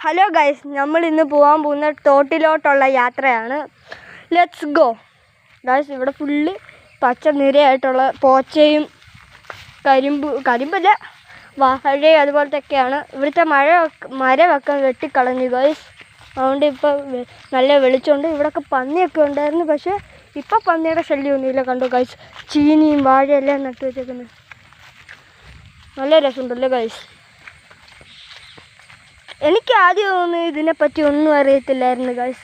Hello guys, നമ്മൾ ഇന്ന് പോകാൻ പോകുന്ന തോട്ടിലോട്ടുള്ള യാത്രയാണ്. Let's go guys. ഇവിടെ ഫുള്ള് പച്ച നിരയായിട്ടുള്ള പോച്ചയും കരിമ്പല്ല വാഴയും അതുപോലത്തെയൊക്കെയാണ്. ഇവിടുത്തെ മരമൊക്കെ വെട്ടിക്കളഞ്ഞു ഗൈസ്. അതുകൊണ്ട് ഇപ്പോൾ നല്ല വെളിച്ചമുണ്ട്. ഇവിടെയൊക്കെ പന്നിയൊക്കെ ഉണ്ടായിരുന്നു, പക്ഷേ ഇപ്പം പന്നിയുടെ ശല്യമൊന്നുമില്ല. കണ്ടു ഗൈസ്, ചീനിയും വാഴയെല്ലാം നട്ടു വെച്ചേക്കുന്നത്. നല്ല രസമുണ്ടല്ലേ ഗൈസ്. എനിക്ക് ആദ്യമൊന്നും ഇതിനെപ്പറ്റി ഒന്നും അറിയത്തില്ലായിരുന്നു ഗൈസ്.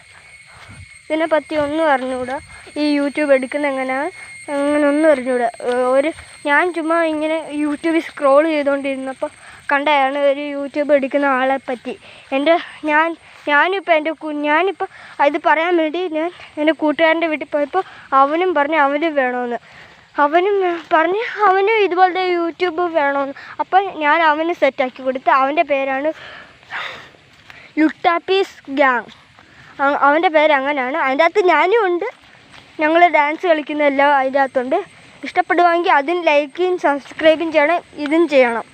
ഇതിനെപ്പറ്റി ഒന്നും അറിഞ്ഞുകൂടാ. ഈ യൂട്യൂബ് എടുക്കുന്ന എങ്ങനെയാണ് അങ്ങനെ ഒന്നും അറിഞ്ഞുകൂടാ. ഞാൻ ചുമ്മാ ഇങ്ങനെ യൂട്യൂബിൽ സ്ക്രോൾ ചെയ്തുകൊണ്ടിരുന്നപ്പോൾ കണ്ടതാണ് ഒരു യൂട്യൂബ് എടുക്കുന്ന ആളെ പറ്റി. ഞാനിപ്പോൾ ഇത് പറയാൻ വേണ്ടി ഞാൻ എൻ്റെ കൂട്ടുകാരൻ്റെ വീട്ടിൽ പോയപ്പോൾ അവനും പറഞ്ഞു അവനും വേണമെന്ന്. അവനും ഇതുപോലത്തെ യൂട്യൂബ് വേണമെന്ന്. അപ്പോൾ ഞാൻ അവന് സെറ്റാക്കി കൊടുത്ത്. അവൻ്റെ പേരാണ് ലുട്ടാപ്പീസ് ഗ്യാങ്. അവൻ്റെ പേര് അങ്ങനെയാണ്. അതിൻ്റെ അകത്ത് ഞാനും ഉണ്ട്. ഞങ്ങൾ ഡാൻസ് കളിക്കുന്നതെല്ലാം അതിൻ്റെ അകത്തുണ്ട്. ഇഷ്ടപ്പെടുവാണെങ്കിൽ അതിന് ലൈക്കും സബ്സ്ക്രൈബും ചെയ്യണം. ഇതും ചെയ്യണം.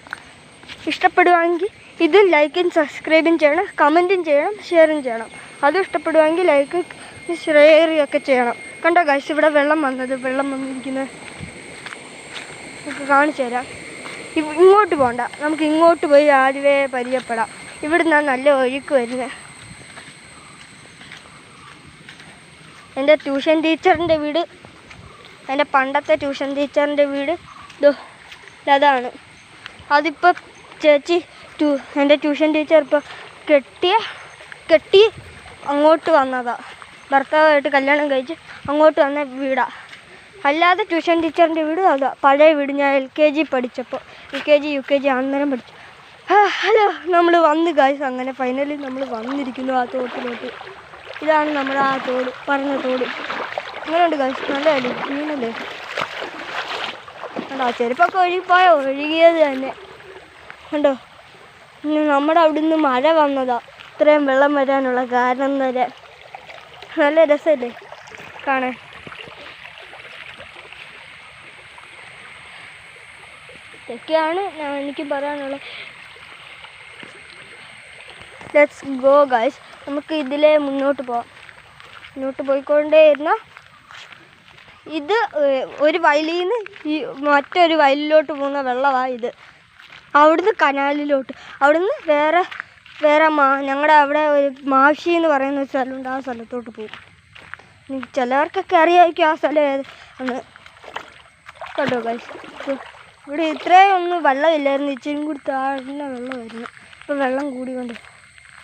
ഇഷ്ടപ്പെടുവാണെങ്കിൽ ഇതും ലൈക്കും സബ്സ്ക്രൈബും ചെയ്യണം. കമൻറ്റും ചെയ്യണം, ഷെയറും ചെയ്യണം. അതും ഇഷ്ടപ്പെടുവാണെങ്കിൽ ലൈക്ക് ഷെയറൊക്കെ ചെയ്യണം. കണ്ടോ ഗൈസ്, ഇവിടെ വെള്ളം വന്നിരിക്കുന്നത് നമുക്ക് കാണിച്ചു തരാം. ഇങ്ങോട്ട് പോകണ്ട, നമുക്ക് ഇങ്ങോട്ട് പോയി ആദ്യമേ പരിചയപ്പെടാം. ഇവിടുന്നാണ് നല്ല ഒഴുക്ക് വരുന്നത്. എൻ്റെ ട്യൂഷൻ ടീച്ചറിൻ്റെ വീട്, എൻ്റെ പണ്ടത്തെ ട്യൂഷൻ ടീച്ചറിൻ്റെ വീട് അതാണ്. അതിപ്പോൾ ചേച്ചി എൻ്റെ ട്യൂഷൻ ടീച്ചർ ഇപ്പോൾ കെട്ടി അങ്ങോട്ട് വന്നതാണ്. ഭർത്താവായിട്ട് കല്യാണം കഴിച്ച് അങ്ങോട്ട് വന്ന വീടാണ്. അല്ലാതെ ട്യൂഷൻ ടീച്ചറിൻ്റെ വീട് അതാ പഴയ വീട്. ഞാൻ LKG പഠിച്ചപ്പോൾ LKG UKG അന്നേരം പഠിച്ചു. ഹലോ, നമ്മൾ വന്ന് ഗൈസ്. അങ്ങനെ ഫൈനലി നമ്മൾ വന്നിരിക്കുന്നു ആ തോട്ടിലോട്ട്. ഇതാണ് നമ്മുടെ ആ തോട്, പറഞ്ഞ തോട്. അങ്ങനെയുണ്ട് ഗൈസ്, നല്ലതല്ലേ, ക്ലീനല്ലേ. കണ്ടോ, ചെരുപ്പൊക്കെ ഒഴുകിയത് തന്നെ കണ്ടോ. നമ്മുടെ അവിടുന്ന് മഴ വന്നതാ ഇത്രയും വെള്ളം വരാനുള്ള കാരണം വരെ. നല്ല രസമല്ലേ കാണാൻ. ഇതൊക്കെയാണ് എനിക്ക് പറയാനുള്ളത്. Let's go guys. നമുക്ക് ഇതിലെ മുന്നോട്ട് പോകാം. മുന്നോട്ട് പോയിക്കൊണ്ടേയിരുന്ന ഇത് ഒരു വയലിൽ നിന്ന് ഈ മറ്റൊരു വയലിലോട്ട് പോകുന്ന വെള്ളമാണ് ഇത്. അവിടുന്ന് കനാലിലോട്ട്, അവിടുന്ന് വേറെ ഞങ്ങളുടെ അവിടെ ഒരു മാഷി എന്ന് പറയുന്ന ഒരു സ്ഥലമുണ്ട്. ആ സ്ഥലത്തോട്ട് പോകും. ചിലവർക്കൊക്കെ അറിയാമായിരിക്കും ആ സ്ഥലം ഏത് ആണ്. കേട്ടോ ഗൈസ്, ഇവിടെ ഇത്രയും ഒന്നും വെള്ളമില്ലായിരുന്നു. ഇച്ചിരി കൂടി താഴ്ന്ന വെള്ളമായിരുന്നു. ഇപ്പോൾ വെള്ളം കൂടിക്കൊണ്ട്